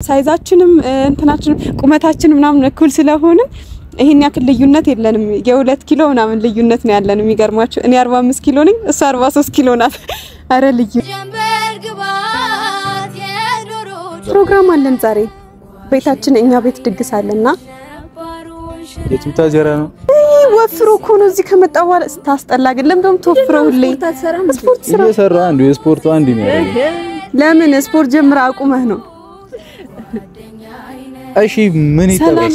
ሳይዛችንም እንትናችንም ቁመታችን ምናምን እኩል ስለሆነ ይሄን ያክል ልዩነት የለንም የ2 ኪሎ ምናምን ልዩነት ነው ያለን የሚገርማችሁ እኔ 45 ኪሎ ነኝ እሱ 43 ኪሎ ናት አረ ልዩ ፕሮግራም አለን ዛሬ ቤታችን እኛ ቤት ድግስ አለና የቱታ ጀራ ነው ወፍሮ እኮ ነው እዚህ ከመጣው በኋላ ስታስጠላ ግን ለምን ተወፍረው ሁሌ ስፖርት ስራ እየሰራ አንዱ የስፖርቱ አንድ ነው ለምን ስፖርት ጀምራ አቁመህ ነው እሺ ምን ይተበስ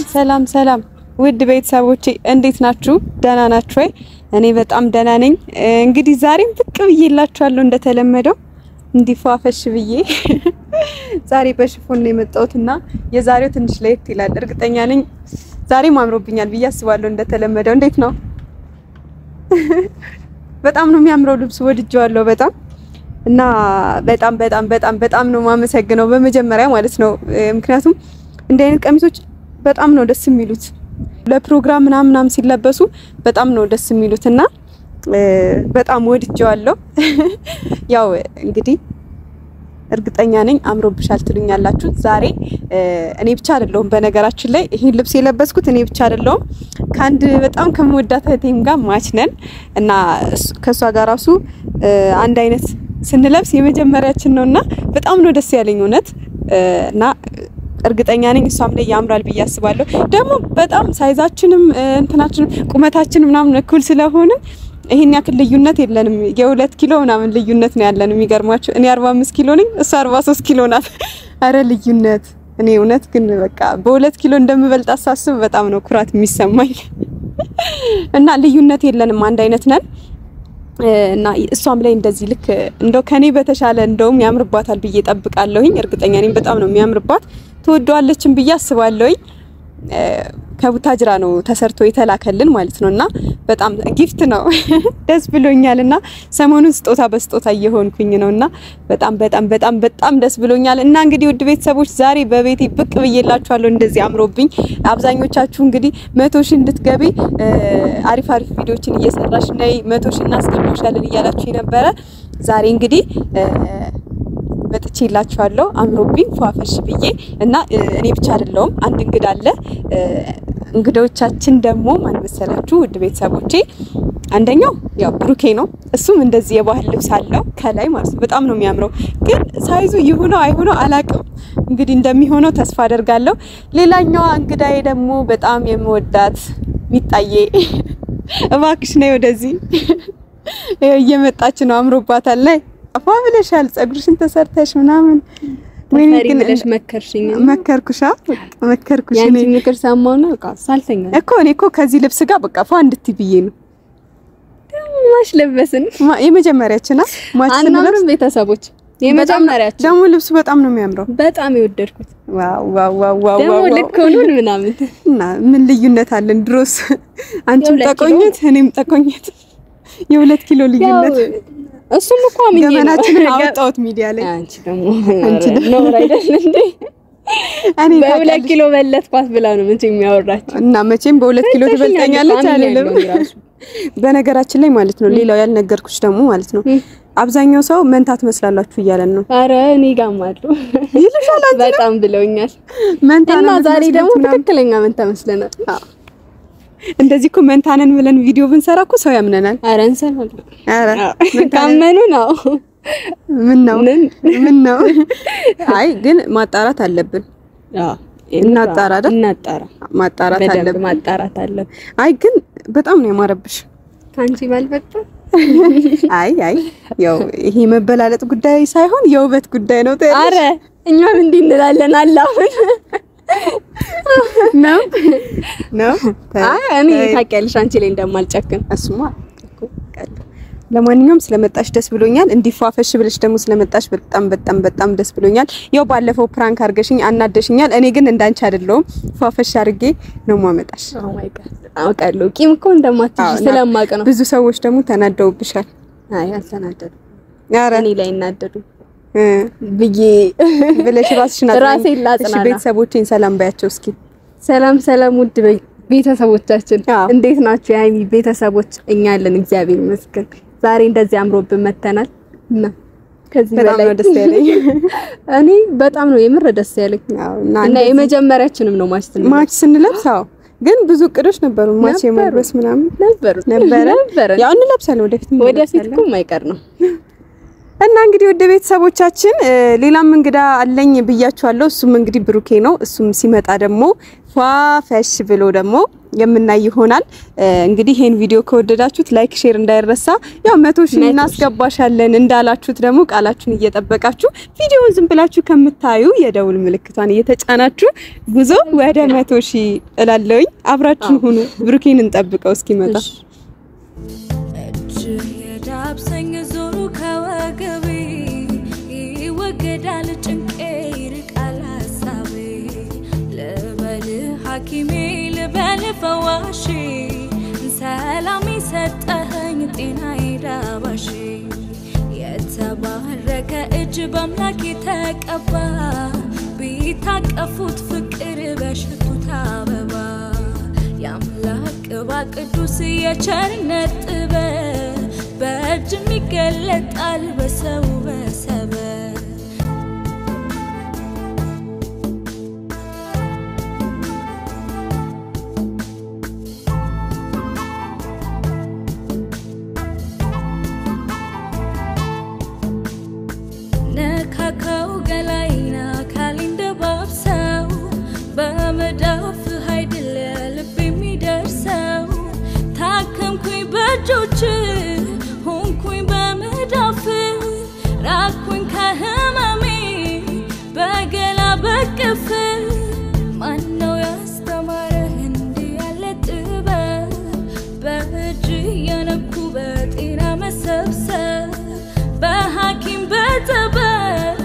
ሰላም ውድ ቤተሰቦቼ እንዴት ናችሁ ደህና ናችሁ ወይ እኔ በጣም ደህና ነኝ እንግዲህ ዛሬም ብቅ ብዬላችኋለሁ እንደተለመደው እንዲፋፈሽ ብዬ ዛሬ በሽፎን ነው የመጣሁትና የዛሬው ትንሽ ለየት ይላል እርግጠኛ ነኝ ዛሬም አምሮብኛል ብዬ አስባለሁ እንደተለመደው እንዴት ነው በጣም ነው የሚያምረው ልብስ ወድጄዋለሁ በጣም እና በጣም ነው ማመሰግነው በመጀመሪያ ማለት ነው ምክንያቱም እንደ አይነት ቀሚሶች በጣም ነው ደስ የሚሉት ለፕሮግራም ምናምን ሲለበሱ በጣም ነው ደስ የሚሉትና በጣም ወድጄዋለሁ ያው እንግዲህ እርግጠኛ ነኝ አምሮብሻል ትሉኛላችሁ ዛሬ እኔ ብቻ አይደለሁም በነገራችን ላይ ይሄን ልብስ የለበስኩት እኔ ብቻ አይደለሁም ካንድ በጣም ከመወዳት እህቴም ጋር ማች ነን እና ከሷ ጋር ራሱ አንድ አይነት ስንለብስ የመጀመሪያችን ነውና በጣም ነው ደስ ያለኝ እውነት እና እርግጠኛ ነኝ እሷም ላይ ያምራል ብዬ አስባለሁ ደግሞ በጣም ሳይዛችንም እንትናችንም ቁመታችን ምናምን እኩል ስለሆነ ይሄን ያክል ልዩነት የለንም የ2 ኪሎ ምናምን ልዩነት ነው ያለን የሚገርማችሁ እኔ 45 ኪሎ ነኝ እሱ 43 ኪሎ ናት አረ ልዩነት እኔ እውነት ግን በቃ በ2 ኪሎ እንደምበልጥ አሳስብ በጣም ነው ኩራት የሚሰማኝ እና ልዩነት የለንም አንድ አይነት ነን እና እሷም ላይ እንደዚህ ልክ እንደው ከኔ በተሻለ እንደውም ያምርባታል ብዬ ጠብቃለሁኝ እርግጠኛ ነኝ በጣም ነው የሚያምርባት ተወዷለችም ብዬ አስባለሁኝ ከቡታጅራ ነው ተሰርቶ የተላከልን ማለት ነውና በጣም ጊፍት ነው ደስ ብሎኛልና ሰሞኑን ስጦታ በስጦታ እየሆንኩኝ ነውና በጣም ደስ ብሎኛል እና እንግዲህ ውድ ቤተሰቦች ዛሬ በቤቴ ብቅ ብዬላችኋለሁ እንደዚህ አምሮብኝ አብዛኞቻችሁ እንግዲህ 100 ሺህ እንድትገቢ አሪፍ ቪዲዮችን እየሰራሽ ነይ 100 ሺህ እናስገባሻለን እያላችሁ ነበር ዛሬ እንግዲህ መጥቼላችኋለሁ አምሮብኝ ፏፈሽ ብዬ እና እኔ ብቻ አይደለሁም አንድ እንግዳ አለ እንግዶቻችን ደግሞ ማን መሰላችሁ ውድ ቤተሰቦቼ አንደኛው ያው ብሩኬ ነው እሱም እንደዚህ የባህል ልብስ አለው ከላይ ማለት በጣም ነው የሚያምረው ግን ሳይዙ ይሁነው አይሁነው አላቅም እንግዲህ እንደሚሆነው ተስፋ አደርጋለሁ ሌላኛው እንግዳዬ ደግሞ በጣም የምወዳት ሚጣዬ እባክሽ ነይ ወደዚህ እየመጣች ነው አምሮባታል ላይ አፋብለሻል ጸጉርሽን ተሰርተሽ ምናምን ወይኔ ግን መከርኩሽ እኔ ምክር ሰማውና በቃ ሳልተኛ እኮ ከዚህ ልብስ ጋር በቃ ፋ እንድትብዬ ነው ማሽ ለበስን የመጀመሪያችን ማች ቤተሰቦች የመጀመሪያችን ደግሞ ልብሱ በጣም ነው የሚያምረው በጣም የወደድኩት ዋው ደግሞ ልክ ሆኖ ምናምን እና ምን ልዩነት አለን ድሮስ አንቺም ጠቆኝት እኔም ጠቆኝት የ2 ኪሎ ልዩነት እሱም እኮ አምኜ ነው ገመናችንን አውጣውት ሚዲያ ላይ አንቺ ደግሞ ነው አይደል እንዴ እኔ በ2 ኪሎ በለጥኳት ብላ ነው ምን የሚያወራችሁ እና መቼም በ2 ኪሎ ትበልጠኛለች አይደለም በነገራችን ላይ ማለት ነው ሌላው ያልነገርኩሽ ደግሞ ማለት ነው አብዛኛው ሰው መንታት መስላላችሁ እያለን ነው አረ እኔ ጋማሉ ይልሻል በጣም ብለውኛል መንታና ዛሬ ደግሞ ትክክለኛ መንታ መስለናል እንደዚህ እኮ መንታነን ብለን ቪዲዮ ብንሰራ እኮ ሰው ያምነናል አረ እንሰራለን አረ ካመኑ ነው ምን ነው አይ ግን ማጣራት አለብን እናጣራ ማጣራት አለብን አይ ግን በጣም ነው ያማረብሽ ካንቺ ባልበጣ አይ ያው ይሄ መበላለጥ ጉዳይ ሳይሆን የውበት ጉዳይ ነው አረ እኛም እንዲህ እንላለን አላምን ነው አይ እኔ ታውቂያለሽ አንቺ ላይ እንደማልጨክን እሱማ እኮ ቀልድ ለማንኛውም ስለመጣሽ ደስ ብሎኛል እንዲፋፈሽ ብለሽ ደግሞ ስለመጣሽ በጣም ደስ ብሎኛል ያው ባለፈው ፕራንክ አርገሽኝ አናደሽኛል እኔ ግን እንዳንቺ አይደለም ፋፈሽ አርጌ ነው ማመጣሽ ኦ ማይ ጋድ አውቃለሁ ቂም እኮ እንደማትይሽ ስለማቀ ነው ብዙ ሰዎች ደግሞ ተናደውብሻል አይ አልተናደዱ ኧረ እኔ ላይ እናደዱ ብዬ ብለሽ ራስሽን ራሴ ላጽናና እሺ ቤተሰቦቼን ሰላም ባያቸው እስኪ ሰላም ውድ ቤተሰቦቻችን እንዴት ናችሁ ያሚ ቤተሰቦች እኛ አለን እግዚአብሔር ይመስገን ዛሬ እንደዚህ አምሮብን መተናል እና ከዚህ በጣም በላይ ነው ደስ ያለኝ። እኔ በጣም ነው የምር ደስ ያለኝ እና የመጀመሪያችንም ነው ማች ስንለብስ ግን ብዙ እቅዶች ነበሩ ማች የመልበስ ምናምን ነበረ ያው እንለብሳለን ወደፊት እኮ የማይቀር ነው እና እንግዲህ ወደ ቤተሰቦቻችን ሌላም እንግዳ አለኝ ብያችኋለሁ እሱም እንግዲህ ብሩኬ ነው እሱም ሲመጣ ደግሞ ፋፈሽ ብሎ ደግሞ የምናይ ይሆናል እንግዲህ ይሄን ቪዲዮ ከወደዳችሁት ላይክ ሼር እንዳይረሳ ያው 100,000 እናስገባሻለን እንዳላችሁት ደግሞ ቃላችሁን እየጠበቃችሁ ቪዲዮውን ዝም ብላችሁ ከምታዩ የደውል ምልክቷን እየተጫናችሁ ጉዞ ወደ 100,000 እላለሁኝ አብራችሁን ሁኑ ብሩኬን እንጠብቀው እስኪመጣ የዳብሰኝ ዞሩ ከወገቤ ይወገዳል ጭንቄ ይርቃል ሀሳቤ ልበል ሐኪሜ ልበል ፈዋሼ ሰላም ሰጠኸኝ ጤናዬ ዳባሼ የተባረከ እጅ በአምላክ የተቀባ ቢታቀፉት ፍቅር በሸቱት አበባ የአምላክ ቅባ ቅዱስ የቸርነት ጥበብ በእጅ የሚገለጣል በሰው በሰበብ ነካካው ገላይና ካሊንደ ባብሰው በመዳፍ ኃይል ልብ የሚደርሰው ታከምኩኝ በእጆች ሆንኩኝ በመዳፍ ራኩኝ ከህመሜ በገላ በቅፍ ማነው ያስተማረህ እንዲህ ያለ ጥበብ በእጅ የነኩ በጤና መሰብሰብ በሐኪም በጠበብ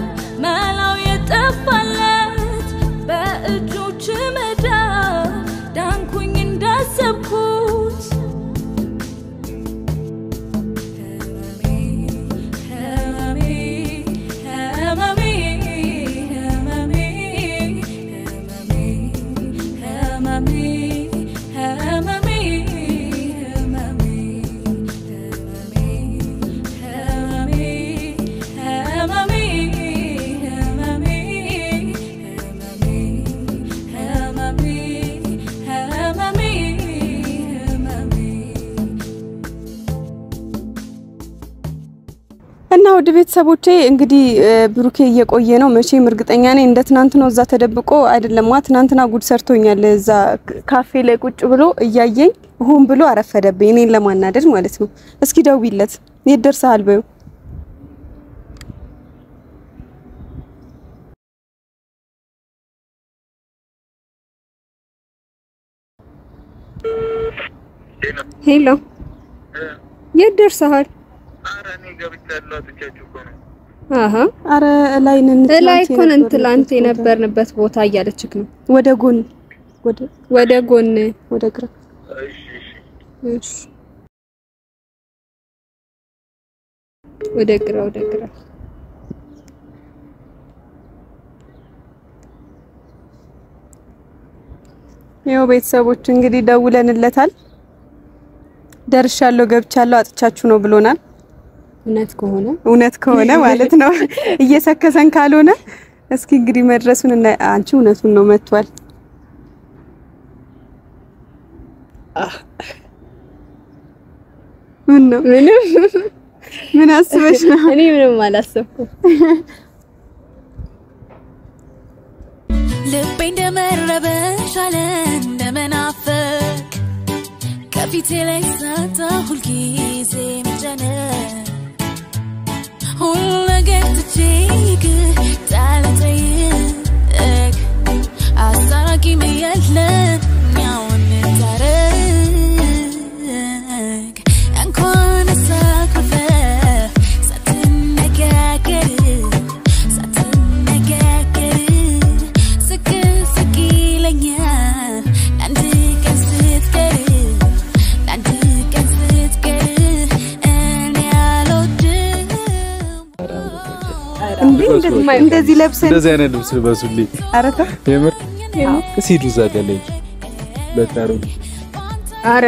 መላው የጠፋለት በእጆች መዳፍ ዳንኩኝ እንዳሰብኩት እና ወደ ቤተሰቦቼ እንግዲህ ብሩኬ እየቆየ ነው መቼም እርግጠኛ ነኝ እንደ ትናንት ነው እዛ ተደብቆ አይደለም ትናንትና ጉድ ሰርቶኛል እዛ ካፌ ላይ ቁጭ ብሎ እያየኝ ሆን ብሎ አረፈደብኝ እኔን ለማናደድ ማለት ነው እስኪ ደውይለት የት ደርሰሃል በዩ ሄሎ የት ደርሰሃል አራኔ ገብቻለሁ አጥቻችሁ እኮ ነው አረ ላይ ነን ትላንት የነበርንበት ቦታ እያለችክ ነው ወደ ጎን ወደ ግራ እሺ ወደ ግራ ያው ቤተሰቦች እንግዲህ ደውለንለታል ደርሻለሁ ገብቻለሁ አጥቻችሁ ነው ብሎናል እውነት ከሆነ ማለት ነው እየሰከሰን ካልሆነ እስኪ እንግዲህ መድረሱን እና አንቺ እውነቱን ነው መጥቷል ምን አስበሽ ነው እኔ ምንም አላሰብኩም ልቤ እንደመረበሽ አለ እንደመናፈቅ ከፊቴ ላይ ሳታ ሁልጊዜ መጨነቅ ሁሉ ነገር ትቼክ ታለጠይቅ አስታራቂም የለም እኛውን ታረቅ እንኳን ሳክፈ ሳትነጋገር ስቅ ይለኛል ለአንድ ቀን ስትቀር እንደዚህ ለብሰን እንደዚህ አይነት ልብስ ልበሱልኝ አረታ የምር ሲዱ ዘገለኝ ለታሩ አረ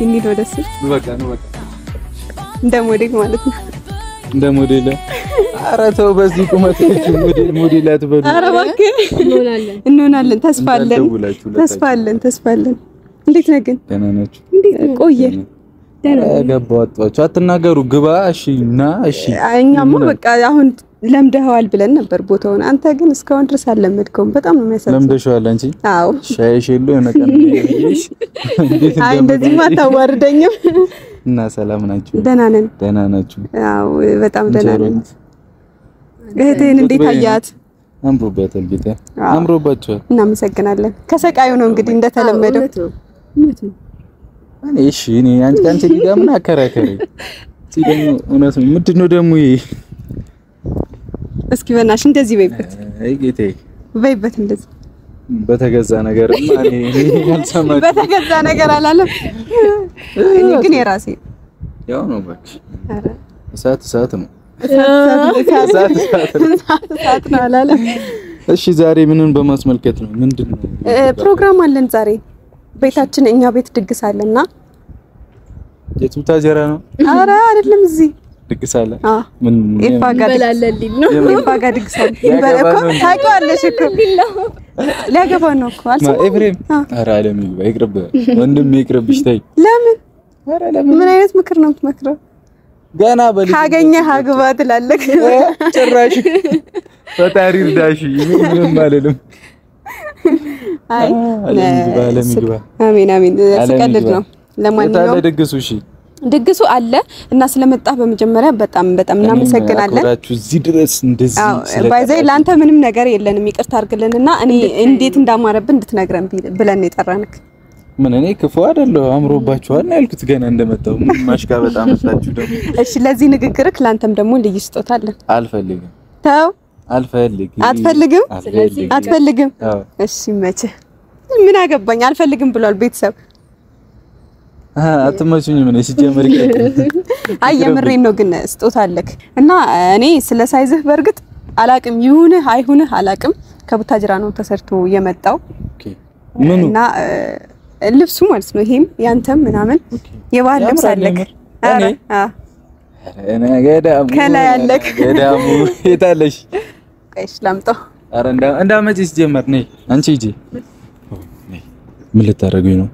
እንዴት ወደስ በቃ እንደሞዴግ ማለት ነው እንደ ሞዴል ኧረ ተው በዚህ ቁመት ሞዴል አትበሉ ኧረ እባክህ እንሆናለን ተስፋ አለን እንዴት ነህ ግን ደህና ናችሁ እንዴት ቆየ ገባችሁ አትናገሩ ግባ እሺ እና እሺ እኛማ በቃ አሁን ለምደኸዋል ብለን ነበር ቦታውን አንተ ግን እስካሁን ድረስ አልለመድከውም በጣም ነው የሚያሳዝነው ለምደሽዋል አንቺ አዎ ሻይሽ የለው የሆነ ቀን ይይሽ አይ እንደዚህ ማታዋርደኝም እና ሰላም ናችሁ ደህና ናችሁ አዎ በጣም ደህና ነን እህቴን እንዴት አያት አምሮባታል ጌታ አምሮባችኋል እናመሰግናለን ከሰቃዩ ነው እንግዲህ እንደተለመደው እሺ እኔ አንቺ ዲጋ ምን አከራከሪ ሲደሞ እውነት ምንድነው ደግሞ ይሄ እስኪ በእናትሽ እንደዚህ በይበት አይ ጌታዬ በይበት እንደዚህ በተገዛ ነገርማ እኔ አልሰማሁም በተገዛ ነገር አላለም እኔ ግን የራሴ ያው ነው ባክሽ አረ እሳት ነው እሳት ነው አላለም እሺ ዛሬ ምንን በማስመልከት ነው ምንድነው ፕሮግራም አለን ዛሬ ቤታችን እኛ ቤት ድግስ አለና የቱታጀራ ነው አረ አይደለም እዚህ ድግስ አለ ምን ይፋጋልልኝ ነው ይፋጋ ድግስ አለ ይበለኮ ታውቂዋለሽ እኮ ሊያገባ ነው እኮ አልሰማም ኤፍሬም አረ አለም ይቅርብ ወንድም ይቅርብሽ ታይ ለምን አረ ለምን ምን አይነት ምክር ነው የምትመክረው ገና በልጅ ካገኘህ አግባ ትላለህ ጭራሽ ፈጣሪ እርዳሽ ምንም ማለልም አይ ለሚግባ አሜን ስቀልድ ነው ለማንኛውም ድግሱ አለ እና ስለመጣህ በመጀመሪያ በጣም እናመሰግናለን አቆራችሁ እዚህ ድረስ እንደዚህ ባይዘይ ላንተ ምንም ነገር የለንም ይቅርታ አድርግልንና እኔ እንዴት እንዳማረብን እንድትነግረን ብለን የጠራንክ ምን እኔ ክፉ አይደለሁ አምሮባችኋል ያልኩት ገና እንደመጣው ምን ማሽካ በጣም አስላችሁ ደግሞ እሺ ለዚህ ንግግርክ ላንተም ደግሞ ልዩ ስጦታ አለን አልፈልግም ተው አትፈልግም እሺ መቼ ምን አገባኝ አልፈልግም ብሏል ቤተሰብ አትመቹኝ ምን ሲጀመር አይ የምሬን ነው ግን ስጦታ አለክ እና እኔ ስለ ሳይዝህ በርግጥ አላቅም ይሁንህ አይሁንህ አላቅም ከቡታጅራ ነው ተሰርቶ የመጣው እና ልብሱ ማለት ነው ይሄም ያንተም ምናምን የባህል ልብስ አለክ እኔ ገዳሙ ከላይ አለክ ገዳሙ የታለሽ ቀይሽ ላምጣው አረ እንዳመጪስ ጀመር ነይ አንቺ ሂጂ ምን ልታረጉኝ ነው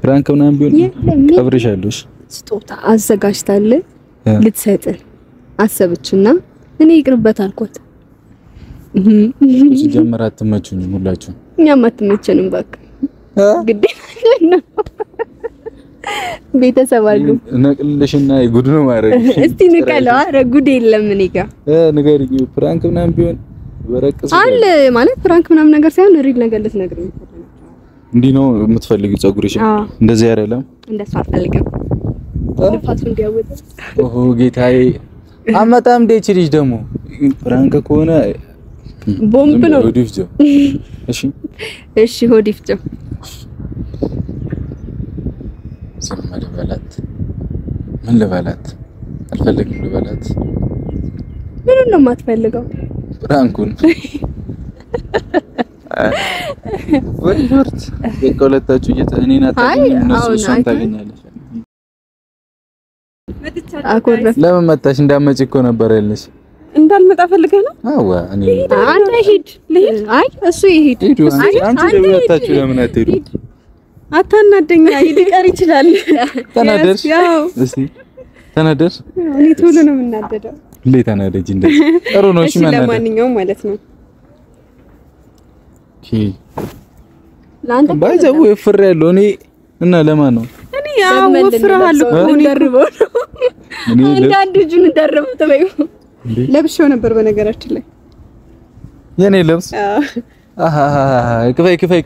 ፍራንክ ምናምን ቢሆን ቀብርሻለሽ ስጦታ አዘጋጅታለ ልትሰጥን አሰበችና እኔ ይቅርበት አልኳት ሲጀመር አትመቹኝም ሁላችሁ እኛም አትመቸንም በቃ ግዴ ነው ቤተሰብ አሉ ነቅልሽና ጉድ ነው ማረግ እስቲ ንቀለው አረ ጉድ የለም እኔ ጋር ንገሪኝ ፍራንክ ምናምን ቢሆን ወረቀስ አለ ማለት ፍራንክ ምናምን ነገር ሳይሆን ሪል ነገር ልትነግረኝ እንዲህ ነው የምትፈልጊው ጸጉርሽ እንደዚህ አይደለም እንደሱ አልፈልግም ንፋሱ እንዲያወጣ ኦሆ ጌታዬ አመጣም ደቺ ልጅ ደግሞ ፍራንክ ከሆነ ቦምብ ነው ሆዲፍጆ እሺ ሆዲፍጆ ሰማለ በላት ምን ልበላት አልፈልግም ልበላት ምን ነው የማትፈልገው ፍራንኩን ወርት የቆለታችሁ እኔና ታገኝ እነሱ እሷን ታገኛለሽ አኮረፍ ለምን መጣሽ እንዳመጪ እኮ ነበር ያለሽ እንዳልመጣ ፈልገህ ነው አዋ እኔ አንተ ሂድ አይ እሱ ይሄድ አንቺ ለምታችሁ ለምን አትሄዱ አታናደኛ ይቀር ይችላል ተናደርሽ እስቲ ተናደርሽ እኔ ቶሎ ነው የምናደደው ተናደጂ እንደዚህ ጥሩ ነው እሺ ለማንኛውም ማለት ነው ላንተ ባይዘው ይፍር ያለው እኔ እና ለማን ነው እኔ ያው ወፍራለሁ እኔ ደርበው ነው እኔ አንድ ልጅን ደርበው ተበዩ ለብሼው ነበር በነገራችን ላይ የኔ ልብስ ክፈይ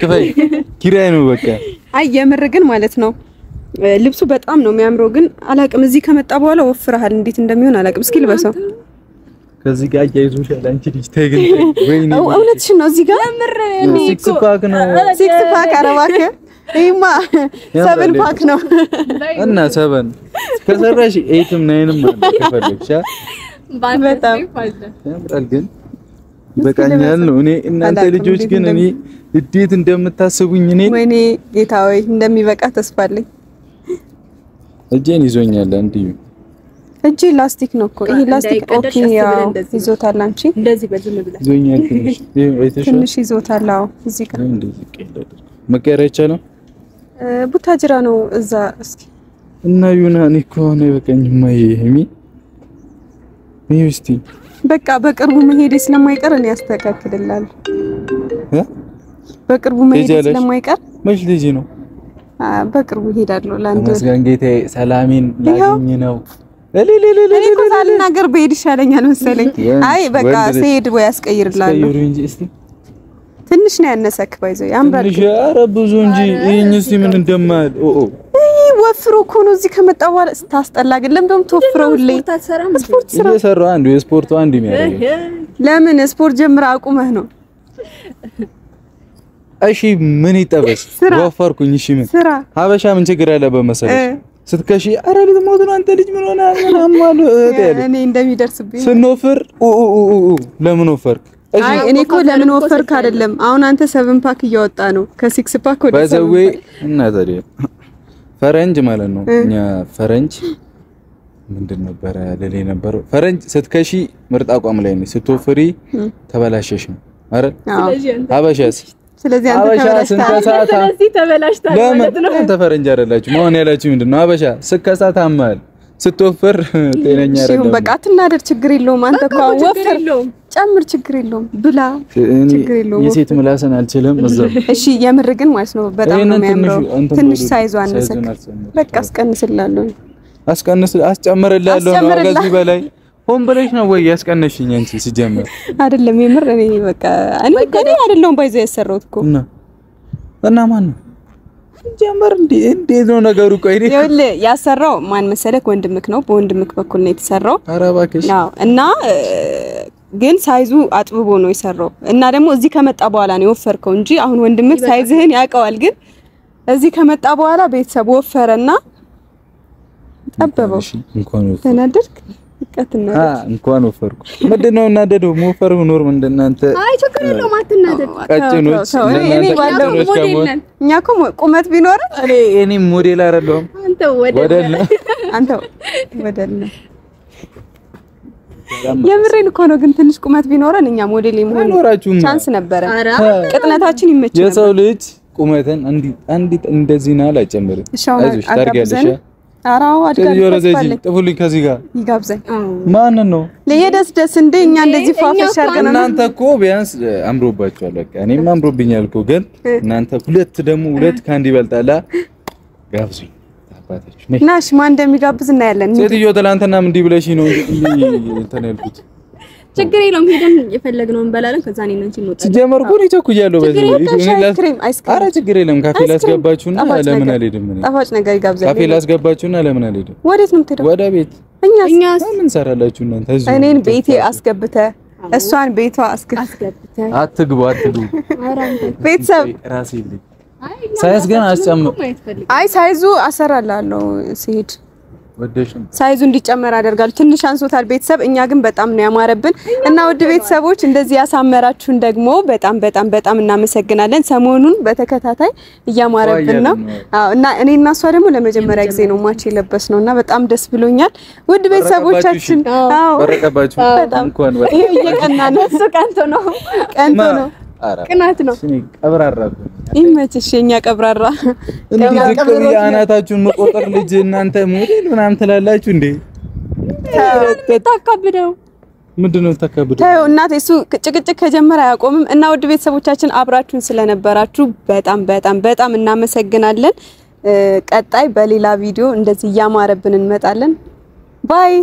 ኪራይ ነው በቃ አይ የምር ግን ማለት ነው ልብሱ በጣም ነው የሚያምረው ግን አላቅም እዚህ ከመጣ በኋላ ወፍራሃል እንዴት እንደሚሆን አላቅም እስኪ ልበሰው ከዚህ ጋር ያይዞሻል አንቺ ልጅ ተግን ወይኔ እውነትሽን ነው እዚህ ጋር የምር ሲክስ ፓክ ነው ሲክስ ፓክ አረባከ ይማ 7 ፓክ ነው እና 7 ከሰራሽ 8ም 9ም ማለት ከፈለግሽ በጣም ያምራል ግን በቃኛል ነው እኔ እናንተ ልጆች ግን እኔ እንዴት እንደምታስቡኝ እኔ ወይኔ ጌታዬ እንደሚበቃ ተስፋ አለኝ እጄን ይዞኛል እንዲሁ እጂ ላስቲክ ነው እኮ ይሄ ላስቲክ። ኦኬ ያው ይዞታል። አንቺ እንደዚህ በዝም ብላ ዞኛል ትንሽ ይዞታል። አዎ እዚህ ጋር እንደዚህ ቀለደ መቀየር ይቻላል። ቡታጅራ ነው እዛ። እስኪ እና ዩናኒ ኮኔ በቀኝማ ይሄሚ ሚስቲ በቃ በቅርቡ መሄድ ስለማይቀር እኔ ያስተካክልላል። በቅርቡ መሄድ ስለማይቀር መች ልጅ ነው? በቅርቡ ሄዳለሁ። ላንተ መስገን ጌታዬ ሰላሚን ላግኝ ነው። እኔ እኮ ሳልናገር በሄድ ይሻለኛል መሰለኝ። አይ በቃ ሲሄድ ወይ ያስቀይርላል። ትንሽ ነው ያነሰክ ባይዘው ያምራል። ትንሽ ኧረ ብዙ እንጂ ይሄን እስቲ ምን እንደማል ወፍሮ እኮ ነው እዚህ ከመጣ በኋላ ስታስጠላ። ግን ለምን ደም ተወፍረው ሁሌ ስፖርት ስራ እየሰራው አንዱ የስፖርቱ አንዱ የሚያደርግ ለምን ስፖርት ጀምራ አቁመህ ነው? እሺ ምን ይጠበስ ወፈርኩኝ። እሺ ምን ስራ ሀበሻ ምን ችግር ያለበት መሰለሽ? ስትከሺ ኧረ ልትሞት ነው አንተ ልጅ ምን ሆነ ምናምን እኔ እንደሚደርስብኝ ስንወፍር ለምን ወፈርክ? አይ እኔ እኮ ለምን ወፈርክ አይደለም። አሁን አንተ 7 ፓክ እያወጣ ነው ከ6 ፓክ ወደ 7 ባዘዌ እና ታዲያ ፈረንጅ ማለት ነው። እኛ ፈረንጅ ምንድን ነበር ለሌ ነበር ፈረንጅ ስትከሺ ምርጥ አቋም ላይ ነው፣ ስትወፍሪ ተበላሸሽ ነው አይደል? ሀበሻስ ስለዚህ አንተ ተበላሽታል ማለት ነው። አንተ ፈረንጅ አይደላችሁ መሆን ያላችሁ ምንድነው? ሀበሻ ስከሳት አማል ስትወፍር ጤነኛ አይደለም። በቃ አትናደር፣ ችግር የለውም። አንተ እኮ ወፍር ጨምር፣ ችግር የለውም። ብላ ችግር የለውም። የሴት ምላስን አልችልም እዛው። እሺ የምር ግን ማለት ነው በጣም ነው የሚያምረው። ትንሽ ሳይዟ አነሰክ። በቃ አስቀንስላለሁ። አስጨምርላለሁ ነው ከዚህ በላይ ሆን ብለሽ ነው ወይ ያስቀነሽኝ? አንቺ ሲጀምር አይደለም የምር እኔ በቃ እኔ አይደለም ባይዘው ያሰራሁት እኮ እና ማን ነው ጀመር እንዴት ነው ነገሩ? ቆይ እኔ ይኸውልህ ያሰራው ማን መሰለክ? ወንድምክ ነው። በወንድምክ በኩል ነው የተሰራው። ኧረ እባክሽ አዎ። እና ግን ሳይዙ አጥብቦ ነው የሰራው። እና ደግሞ እዚህ ከመጣ በኋላ ነው የወፈርከው እንጂ አሁን ወንድምክ ሳይዝህን ያውቀዋል። ግን እዚህ ከመጣ በኋላ ቤተሰብ ወፈረና ጠበበው። እንኳን ወፈረ ተናደድክ? ቀጥና እንኳን ወፈርኩ። ምንድነው እናደደው? ሞፈር ኖር ምንድናንተ? አይ ችግር የለውም አትናደድ። ቀጭኖች እኔ ባለው ሞዴል ነን እኛ እኮ ቁመት ቢኖር እኔ ሞዴል አይደለሁም። አንተ ወደል አንተ ወደል የምሬን እኮ ነው። ግን ትንሽ ቁመት ቢኖረን እኛ ሞዴል የመሆን ቻንስ ነበረ። ቅጥነታችን ይመች ነበር። የሰው ልጅ ቁመትን አንዲት እንደዚህ ናል አይጨምርም። አይዞሽ ታርጊያለሽ። አራው አድጋለሁ። ጥፉልኝ ከዚህ ጋር ይጋብዘኝ። ማን ነው ለየደስ እንደ እኛ እንደዚህ ፋፈሽ አድርገን እናንተ እኮ ቢያንስ አምሮባችኋል። በቃ እኔም አምሮብኛል እኮ ግን እናንተ ሁለት ካንዲ ይበልጣላ። ጋብዙኝ አባታችሁ ነይ ናሽ ማን እንደሚጋብዝ እናያለን። ሴትዮ ትላንትና ምን እንዲህ ብለሽ ነው እንትን ያልኩት? ችግር የለውም ሄደን የፈለግነውን እንበላለን። ከዛ እኔ ነኝ እንወጣለን። ሲጀመር እኮ ነው ተኩያለሁ። በዚህ ኧረ ችግር የለም። ካፌ ላስገባችሁና ለምን አልሄድም? ጣፋጭ ነገር ይጋብዛል። ካፌ ላስገባችሁና ለምን አልሄድም? ወዴት ነው የምትሄደው? ወደ ቤት። እኛስ ምን ሰራላችሁ እናንተ? እኔን ቤቴ አስገብተህ እሷን ቤቷ አስገብተህ አትግቡ። ቤተሰብ ራሴ ልጅ ሳይዝ ግን አስጨምር። አይ ሳይዙ አሰራላለሁ ሲሄድ ወደሽም ሳይዙ እንዲጨመር አደርጋለሁ። ትንሽ አንሶታል ቤተሰብ። እኛ ግን በጣም ነው ያማረብን እና ውድ ቤተሰቦች እንደዚህ ያሳመራችሁን ደግሞ በጣም እናመሰግናለን። ሰሞኑን በተከታታይ እያማረብን ነው። አዎ እና እኔና እሷ ደግሞ ለመጀመሪያ ጊዜ ነው ማች የለበስነው እና በጣም ደስ ብሎኛል። ውድ ቤተሰቦቻችን አዎ በረቀባችሁ እንኳን እየቀና ነው። እሱ ቀንቶ ነው ቅናት ነው። ቀብራራብ ይመችሽ የኛ ቀብራራ። እንደዚህ አናታችሁን መቆጠር ልጅ እናንተ ሞዴል ምናምን ትላላችሁ እንዴ? ታካብደው ምንድነው ታካብደው? ታዩ እናቴ እሱ ጭቅጭቅ ከጀመረ አያቆምም። እና ውድ ቤተሰቦቻችን አብራችሁን ስለነበራችሁ በጣም እናመሰግናለን። ቀጣይ በሌላ ቪዲዮ እንደዚህ ያማረብን እንመጣለን። ባይ